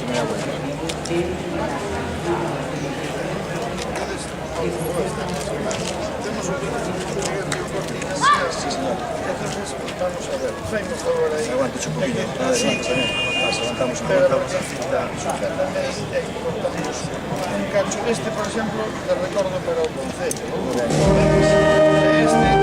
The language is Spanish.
se me da vuelta. Sí, señor. Entonces, vamos a ver. Ven, por favor, ahí. Aguanta un poquito. Aguantamos un Pero poco. sujétame e cortamos un cacho. Este, por exemplo, te recordo para o concello. Este